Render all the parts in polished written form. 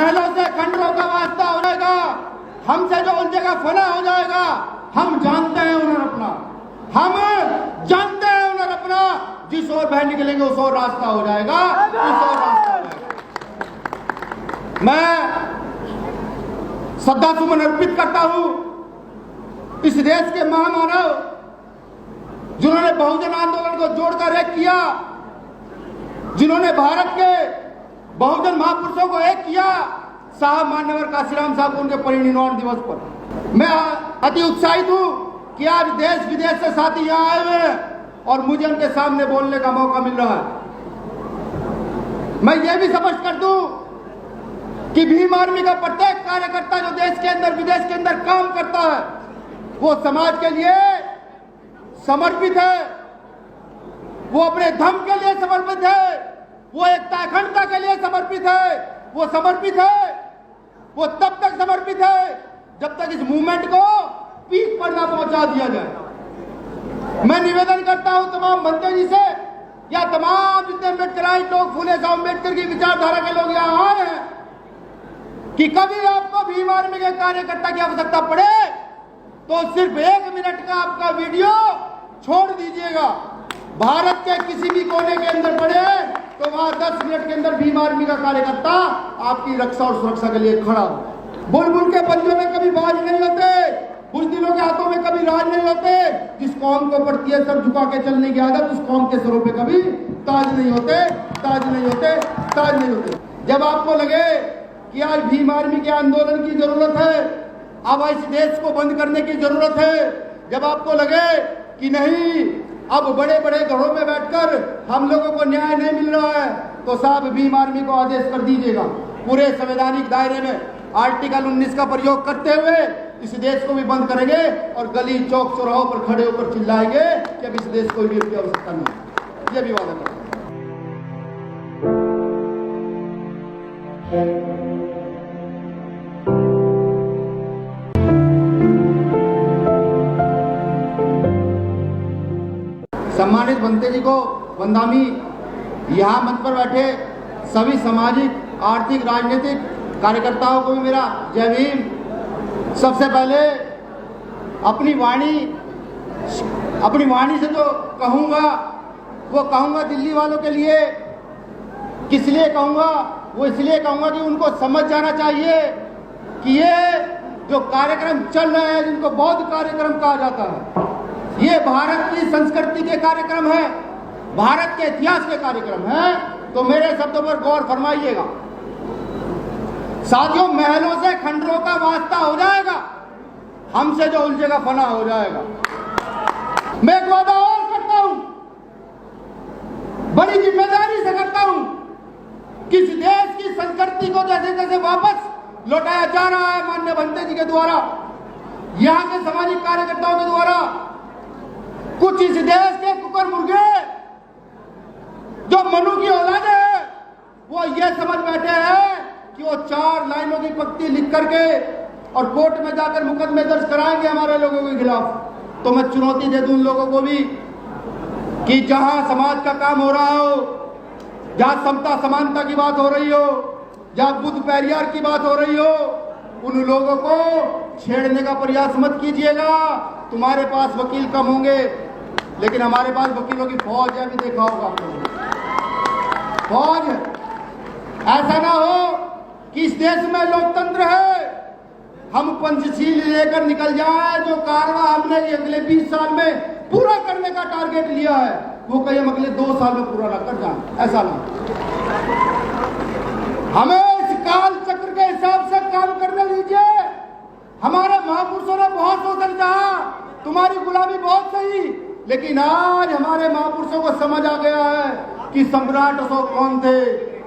महलों से खंडरों का वास्ता हो जाएगा, हमसे जो उलझेगा फना हो जाएगा। हम जानते हैं उन्हें अपना, हम जानते हैं उन्हें अपना। जिस ओर बह निकलेंगे उस ओर रास्ता हो जाएगा, उस ओर रास्ता हो जाएगा। मैं श्रद्धा सुमन अर्पित करता हूं इस देश के महामानव जिन्होंने बहुजन आंदोलन को जोड़कर एक किया, जिन्होंने भारत के बहुजन महापुरुषों को एक किया। साहब मान्यवर काशीराम साहब को उनके परिनिर्वाण दिवस पर मैं अति उत्साहित हूं कि आज देश विदेश से साथी यहां आए हुए हैं और मुझे उनके सामने बोलने का मौका मिल रहा है। मैं ये भी स्पष्ट कर दूं कि भीम आर्मी का प्रत्येक कार्यकर्ता जो देश के अंदर विदेश के अंदर काम करता है वो समाज के लिए समर्पित है, वो अपने धर्म के लिए समर्पित है, वो एकता अखंडता के लिए समर्पित है, वो समर्पित है, वो तब तक समर्पित है जब तक इस मूवमेंट को पीक पर ना पहुंचा दिया जाए। मैं निवेदन करता हूं तमाम बंदे जी से या तमाम जितने अम्बेडकराइट लोग, फूले साहब अम्बेडकर की विचारधारा के लोग यहां आए हैं कि कभी आपको भीम आर्मी के कार्यकर्ता की आवश्यकता पड़े तो सिर्फ 1 मिनट का आपका वीडियो छोड़ दीजिएगा। भारत के किसी भी कोने के अंदर पड़े तो वहां 10 मिनट के अंदर भीम आर्मी का कार्यकर्ता आपकी रक्षा और सुरक्षा के लिए खड़ा हो। बुलबुल के पंजों में कभी बाज नहीं होते, बुज़दिलों के हाथों में कभी राज नहीं होते। जिस कौम को पड़ती है सर झुका के चलने की आदत, उस कौम के सरों पे कभी ताज नहीं होते, ताज नहीं होते, ताज नहीं होते। जब आपको लगे कि आज भीम आर्मी के आंदोलन की जरूरत है, अब इस देश को बंद करने की जरूरत है, जब आपको लगे कि नहीं अब बड़े बड़े घरों में बैठकर हम लोगों को न्याय नहीं मिल रहा है, तो साहब भीम आर्मी को आदेश कर दीजिएगा। पूरे संवैधानिक दायरे में आर्टिकल 19 का प्रयोग करते हुए इस देश को भी बंद करेंगे और गली चौक चौराहों पर खड़े होकर चिल्लाएंगे कि अब इस देश को ईडीएफ की आवश्यकता नहीं। यह भी वादा करते हैं। सम्मानित बनते जी को वंदामी, यहाँ मंच पर बैठे सभी सामाजिक, आर्थिक, राजनीतिक कार्यकर्ताओं को भी मेरा जय भीम। सबसे पहले अपनी वाणी से जो कहूँगा वो कहूँगा दिल्ली वालों के लिए। किस लिए कहूँगा? वो इसलिए कहूँगा कि उनको समझ जाना चाहिए कि ये जो कार्यक्रम चल रहे हैं, जिनको बौद्ध कार्यक्रम कहा जाता है, ये भारत की संस्कृति के कार्यक्रम है, भारत के इतिहास के कार्यक्रम है। तो मेरे शब्दों पर गौर फरमाइएगा। साथियों, महलों से खंडरों का वास्ता हो जाएगा, हमसे जो उलझेगा फना हो जाएगा। मैं एक वादा और करता हूं, बड़ी जिम्मेदारी से करता हूं कि इस देश की संस्कृति को जैसे जैसे वापस लौटाया जा रहा है माननीय भंते जी के द्वारा, यहां के सामाजिक कार्यकर्ताओं के द्वारा, कुछ इस देश के कुकर मुर्गे जो मनु की औलाद है वो ये समझ बैठे हैं कि वो 4 लाइनों की पंक्ति लिख करके और कोर्ट में जाकर मुकदमे दर्ज कराएंगे हमारे लोगों के खिलाफ। तो मैं चुनौती दे दूं उन लोगों को भी कि जहां समाज का काम हो रहा हो, जहां समता समानता की बात हो रही हो, जहां बुद्ध पेरियार की बात हो रही हो, उन लोगों को छेड़ने का प्रयास मत कीजिएगा। तुम्हारे पास वकील कम होंगे लेकिन हमारे पास वकीलों की फौज है, अभी देखा होगा आप लोगों ने, फौज है। ऐसा ना हो कि इस देश में लोकतंत्र है, हम पंचशील लेकर निकल जाए, जो कारवा हमने अगले 20 साल में पूरा करने का टारगेट लिया है वो कहीं हम अगले 2 साल में पूरा ना कर जाए। ऐसा ना, हमें इस काल चक्र के हिसाब से काम करने दीजिए। हमारे महापुरुषों ने बहुत शोषण कहा, तुम्हारी गुलामी बहुत सही, लेकिन आज हमारे महापुरुषों को समझ आ गया है कि सम्राट अशोक कौन थे,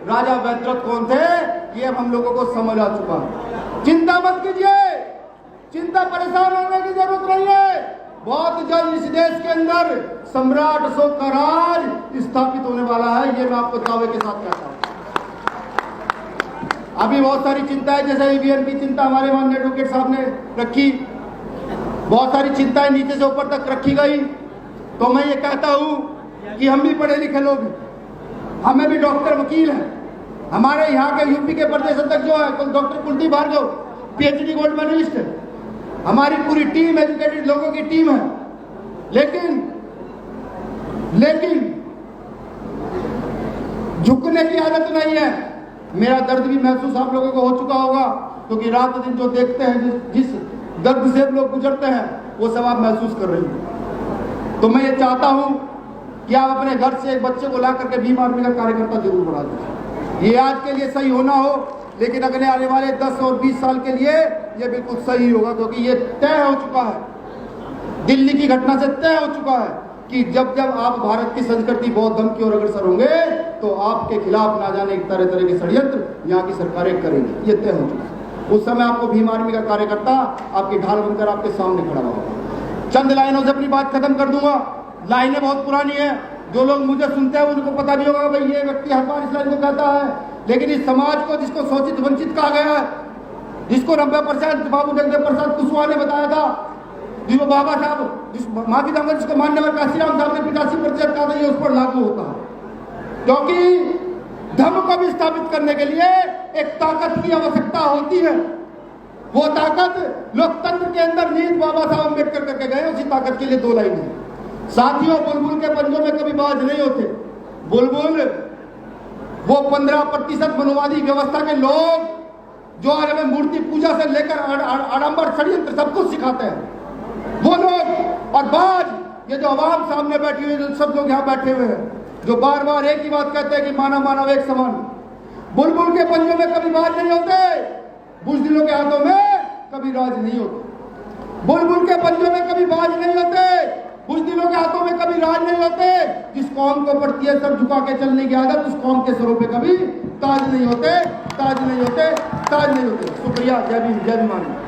राजा वैद्रथ कौन थे, ये अब हम लोगों को समझ आ चुका है। चिंता मत कीजिए, चिंता परेशान होने की जरूरत नहीं है। बहुत जल्द इस देश के अंदर सम्राट अशोक का राज स्थापित होने वाला है, ये मैं आपको दावे के साथ कहता हूं। अभी बहुत सारी चिंता है, जैसे ईवीएम की चिंता हमारे माननीय एडवोकेट साहब ने रखी, बहुत सारी चिंताएं नीचे से ऊपर तक रखी गई। तो मैं ये कहता हूं कि हम भी पढ़े लिखे लोग, हमें भी डॉक्टर वकील हैं, हमारे यहाँ के यूपी के प्रदेश अध्यक्ष जो है doctor Kuldeep Bhargav, PhD gold medallist है। हमारी पूरी टीम एजुकेटेड लोगों की टीम है, लेकिन झुकने की आदत नहीं है। मेरा दर्द भी महसूस आप लोगों को हो चुका होगा, क्योंकि रात दिन जो देखते हैं, जिस दर्द से लोग गुजरते हैं, वो सब आप महसूस कर रहे हैं। तो मैं ये चाहता हूं कि आप अपने घर से एक बच्चे को ला करके भीम आर्मी का कार्यकर्ता जरूर बना दीजिए। ये आज के लिए सही होना हो, लेकिन अगले आने वाले 10 और 20 साल के लिए ये बिल्कुल सही होगा, क्योंकि ये तय हो चुका है, दिल्ली की घटना से तय हो चुका है कि जब जब आप भारत की संस्कृति बौद्ध धर्म की ओर अग्रसर होंगे तो आपके खिलाफ ना जाने तरह तरह के षड्यंत्र यहाँ की सरकारें करेंगी। ये तय हो चुका है। उस समय आपको भीम आर्मी का कार्यकर्ता आपकी ढाल बनकर आपके सामने खड़ा होगा। चंद लाइनों से अपनी बात खत्म कर दूंगा। लाइनें बहुत पुरानी है, जो लोग मुझे सुनते हैं उनको पता भी होगा भाई ये व्यक्ति हर बार इस लाइन को कहता है, लेकिन इस समाज को जिसको शोषित वंचित कहा गया है, जिसको 90% बाबू जगदेव प्रसाद कुशवाहा ने बताया था, जिसको बाबा साहब माफी चाहूंगा, जिसको मान्यवर काशीराम साहब ने 85% कहा था, ये उस पर लागू होता है। क्योंकि धर्म को भी स्थापित करने के लिए एक ताकत की आवश्यकता होती है। वो ताकत लोकतंत्र के अंदर नींद बाबा साहब अम्बेडकर करके गए। उसी ताकत के लिए 2 लाइन है। साथियों, बुलबुल के पंजों में कभी बाज नहीं होते। बुलबुल वो 15% मनोवादी व्यवस्था के लोग जो आज हमें मूर्ति पूजा से लेकर आडंबर षड्यंत्र सब कुछ सिखाते हैं, वो लोग। और बाज ये जो आवाम सामने बैठी हुई, जो सब लोग यहाँ बैठे हुए हैं, जो बार बार एक ही बात कहते हैं कि मानव मानव एक समान। बुलबुल के पंजों में कभी बाज नहीं होते, बुज़दिलों के हाथों में कभी राज नहीं होते। बुलबुल के पंजों में कभी बाज नहीं होते, बुज़दिलों के हाथों में कभी राज नहीं होते। जिस कौम को पड़ती है सर झुका के चलने की आदत, उस कौम के सरों पे कभी ताज नहीं होते, ताज नहीं होते, ताज नहीं होते। शुक्रिया। जय भीम, जय भीम।